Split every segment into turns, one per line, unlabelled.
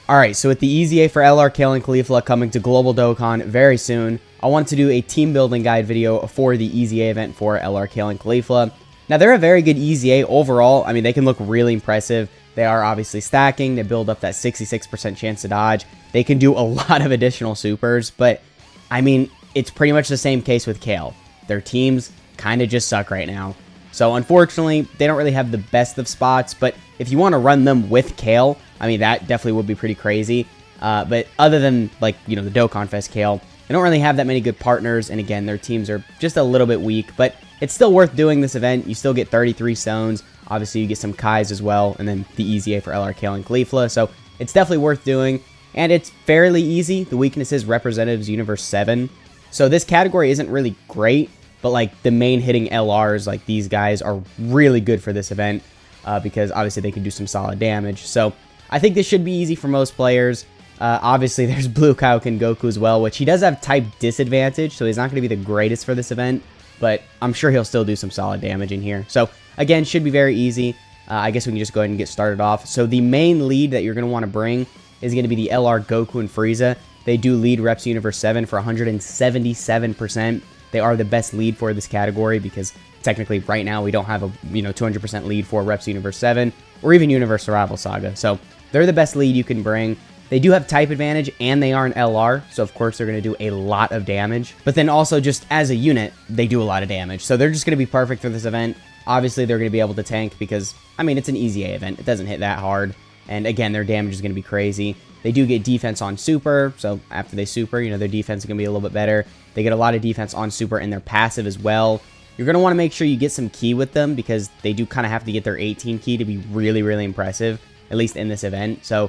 Alright, so with the EZA for LR Kale and Caulifla coming to Global Dokkan very soon, I wanted to do a team building guide video for the EZA event for LR Kale and Caulifla. Now, they're a very good EZA overall. I mean, they can look really impressive. They are obviously stacking. They build up that 66% chance to dodge. They can do a lot of additional supers, but, I mean, it's pretty much the same case with Kale. Their teams kind of just suck right now. So, unfortunately, they don't really have the best of spots, but if you want to run them with Kale, I mean, that definitely would be pretty crazy. But other than, like, you know, the Dokkan Fest Kale, they don't really have that many good partners, and again, their teams are just a little bit weak, but it's still worth doing this event. You still get 33 zones. Obviously, you get some Kais as well, and then the EZA for LR Kale and Caulifla, so it's definitely worth doing, and it's fairly easy. The weakness is Representatives Universe 7, so this category isn't really great, but, like, the main hitting LRs, like, these guys are really good for this event, because obviously they can do some solid damage, so I think this should be easy for most players. Obviously, there's Blue Kaioken Goku as well, which he does have type disadvantage, so he's not going to be the greatest for this event, but I'm sure he'll still do some solid damage in here. So, again, should be very easy. I guess we can just go ahead and get started off. So, the main lead that you're going to want to bring is going to be the LR Goku and Frieza. They do lead Reps Universe 7 for 177%. They are the best lead for this category because technically right now we don't have a 200% lead for Reps Universe 7 or even Universe Survival Saga. So, they're the best lead you can bring. They do have type advantage, and they are an LR, so of course they're going to do a lot of damage. But then also, just as a unit, they do a lot of damage. So they're just going to be perfect for this event. Obviously, they're going to be able to tank because, I mean, it's an EZA event. It doesn't hit that hard. And again, their damage is going to be crazy. They do get defense on super, so after they super, their defense is going to be a little bit better. They get a lot of defense on super in their passive as well. You're going to want to make sure you get some ki with them because they do kind of have to get their 18 ki to be really, really impressive, at least in this event. So,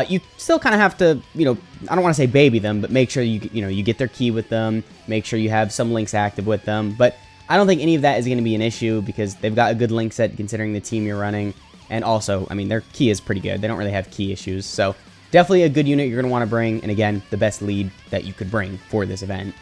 you still kind of have to, I don't want to say baby them, but make sure you get their ki with them, make sure you have some links active with them, but I don't think any of that is going to be an issue because they've got a good link set considering the team you're running, and also, I mean, their ki is pretty good. They don't really have ki issues, so definitely a good unit you're going to want to bring, and again, the best lead that you could bring for this event.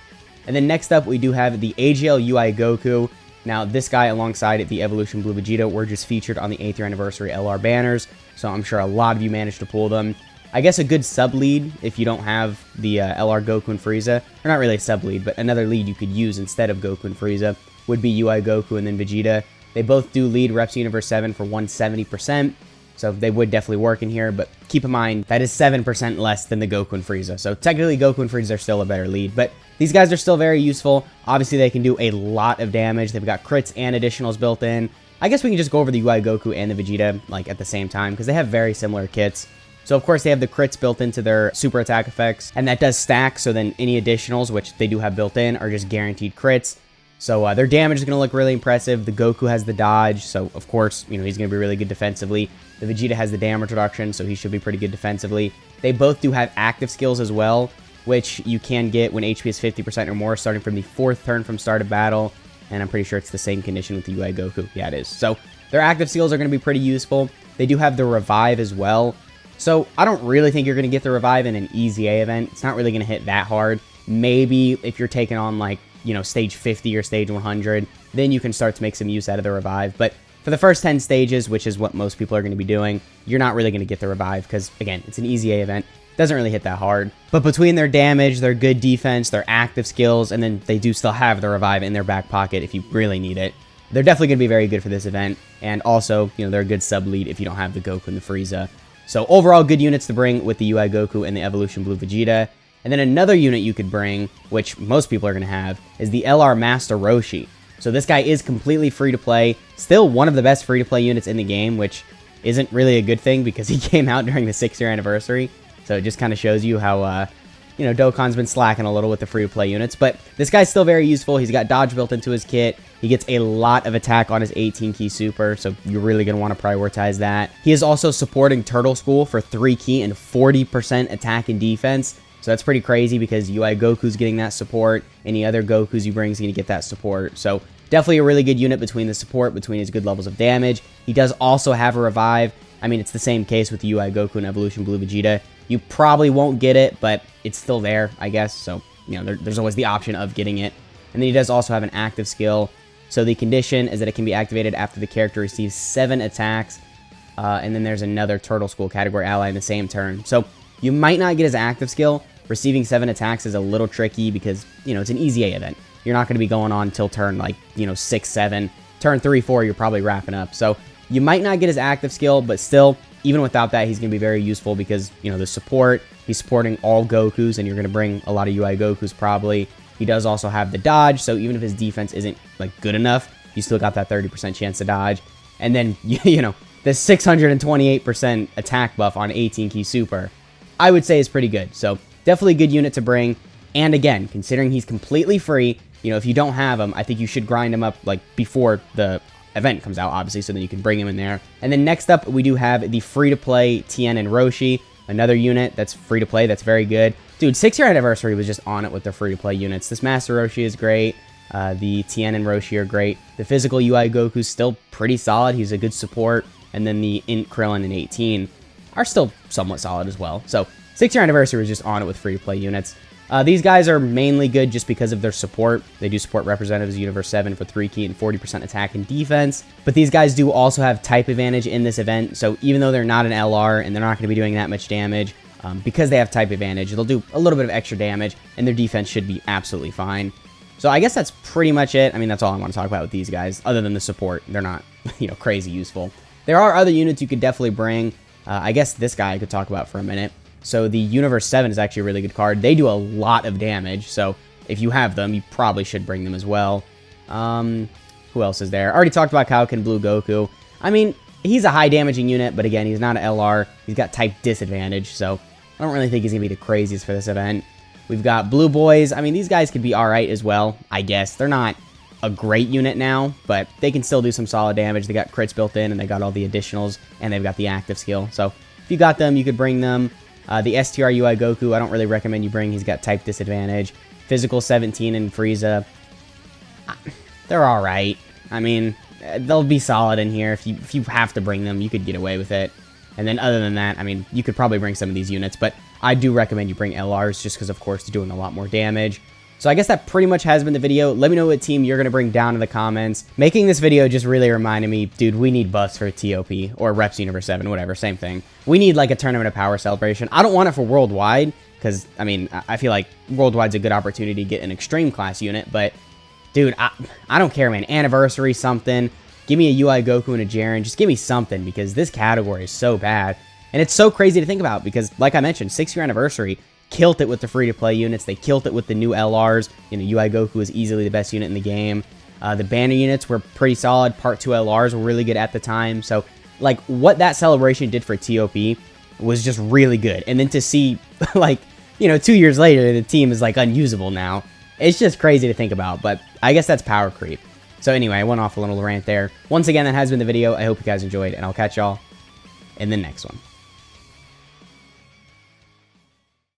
And then next up, we do have the AGL UI Goku. Now, this guy alongside the Evolution Blue Vegeta were just featured on the 8th year anniversary LR banners, so I'm sure a lot of you managed to pull them. I guess a good sub-lead, if you don't have the LR Goku and Frieza, or not really a sub-lead, but another lead you could use instead of Goku and Frieza, would be UI Goku and then Vegeta. They both do lead Reps Universe 7 for 170%, so they would definitely work in here, but keep in mind, that is 7% less than the Goku and Frieza, so technically Goku and Frieza are still a better lead, but these guys are still very useful. Obviously, they can do a lot of damage. They've got crits and additionals built in. I guess we can just go over the UI Goku and the Vegeta, like, at the same time, because they have very similar kits. So, of course, they have the crits built into their super attack effects, and that does stack, so then any additionals, which they do have built in, are just guaranteed crits. So, their damage is going to look really impressive. The Goku has the dodge, so, of course, he's going to be really good defensively. The Vegeta has the damage reduction, so he should be pretty good defensively. They both do have active skills as well, which you can get when HP is 50% or more, starting from the 4th turn from start of battle, and I'm pretty sure it's the same condition with the UI Goku. Yeah, it is. So, their active skills are going to be pretty useful. They do have the Revive as well, so I don't really think you're going to get the Revive in an EZA event. It's not really going to hit that hard. Maybe if you're taking on, like, stage 50 or stage 100, then you can start to make some use out of the Revive, but for the first 10 stages, which is what most people are going to be doing, you're not really going to get the Revive because, again, it's an EZA event. Doesn't really hit that hard. But between their damage, their good defense, their active skills, and then they do still have the Revive in their back pocket if you really need it, they're definitely going to be very good for this event. And also, they're a good sub-lead if you don't have the Goku and the Frieza. So overall, good units to bring with the UI Goku and the Evolution Blue Vegeta. And then another unit you could bring, which most people are going to have, is the LR Master Roshi. So this guy is completely free to play, still one of the best free to play units in the game, which isn't really a good thing because he came out during the 6th year anniversary. So it just kind of shows you how, Dokkan's been slacking a little with the free-to-play units. But this guy's still very useful. He's got dodge built into his kit. He gets a lot of attack on his 18 ki super, so you're really going to want to prioritize that. He is also supporting Turtle School for 3 ki and 40% attack and defense. So that's pretty crazy because UI Goku's getting that support. Any other Gokus you bring is going to get that support. So definitely a really good unit between the support, between his good levels of damage. He does also have a Revive. I mean, it's the same case with the UI Goku and Evolution Blue Vegeta. You probably won't get it, but it's still there, I guess. So, there's always the option of getting it. And then he does also have an active skill. So the condition is that it can be activated after the character receives 7 attacks. And then there's another Turtle School category ally in the same turn. So You might not get his active skill. Receiving 7 attacks is a little tricky because, you know, it's an EZA event. You're not going to be going on till turn, like, you know, 6, 7. Turn 3, 4, you're probably wrapping up. So you might not get his active skill, but still, even without that, he's going to be very useful because, you know, the support, he's supporting all Gokus, and you're going to bring a lot of UI Gokus probably. He does also have the dodge, so even if his defense isn't, like, good enough, you still got that 30% chance to dodge. And then, you know, the 628% attack buff on 18 key super, I would say is pretty good. So definitely a good unit to bring. And again, considering he's completely free, you know, if you don't have him, I think you should grind him up like before the event comes out, obviously, so then you can bring him in there. And then next up, we do have the free-to-play Tien and Roshi, another unit that's free-to-play that's very good. Dude, 6-year anniversary was just on it with their free-to-play units. This Master Roshi is great. The Tien and Roshi are great. The physical UI Goku's still pretty solid. He's a good support. And then the Int Krillin and 18 are still somewhat solid as well. So 6-year anniversary was just on it with free-to-play units. These guys are mainly good just because of their support. They do support Representatives Universe 7 for 3 key and 40% attack and defense. But these guys do also have type advantage in this event. So even though they're not an LR and they're not going to be doing that much damage, because they have type advantage, they'll do a little bit of extra damage and their defense should be absolutely fine. So I guess that's pretty much it. I mean, that's all I want to talk about with these guys, other than the support. They're not, you know, crazy useful. There are other units you could definitely bring. I guess this guy I could talk about for a minute. So the Universe 7 is actually a really good card. They do a lot of damage, so if you have them, you probably should bring them as well. Who else is there? I already talked about Kaioken Blue Goku. I mean, he's a high damaging unit, but again, he's not an LR. He's got type disadvantage, so I don't really think he's going to be the craziest for this event. We've got Blue Boys. I mean, these guys could be alright as well, I guess. They're not a great unit now, but they can still do some solid damage. They got crits built in, and they got all the additionals, and they've got the active skill. So if you got them, you could bring them. The STR UI Goku, I don't really recommend you bring. He's got type disadvantage. Physical 17 and Frieza, they're alright. I mean, they'll be solid in here. If you have to bring them, you could get away with it. And then other than that, I mean, you could probably bring some of these units, but I do recommend you bring LRs just because, of course, they're doing a lot more damage. So I guess that pretty much has been the video. Let me know what team you're going to bring down in the comments. Making this video just really reminded me, dude, we need buffs for TOP or Reps Universe 7, whatever, same thing. We need like a Tournament of Power celebration. I don't want it for Worldwide because, I mean, I feel like Worldwide's a good opportunity to get an Extreme class unit, but dude, I don't care, man. Anniversary, something. Give me a UI Goku and a Jiren. Just give me something because this category is so bad. And it's so crazy to think about because, like I mentioned, 6-year anniversary killed it with the free-to-play units. They killed it with the new LRs. You know, UI Goku is easily the best unit in the game. The banner units were pretty solid. Part 2 LRs were really good at the time. So, like, what that celebration did for TOP was just really good. And then to see, like, you know, 2 years later, the team is, like, unusable now. It's just crazy to think about. But I guess that's power creep. So anyway, I went off a little rant there. Once again, that has been the video. I hope you guys enjoyed, and I'll catch y'all in the next one.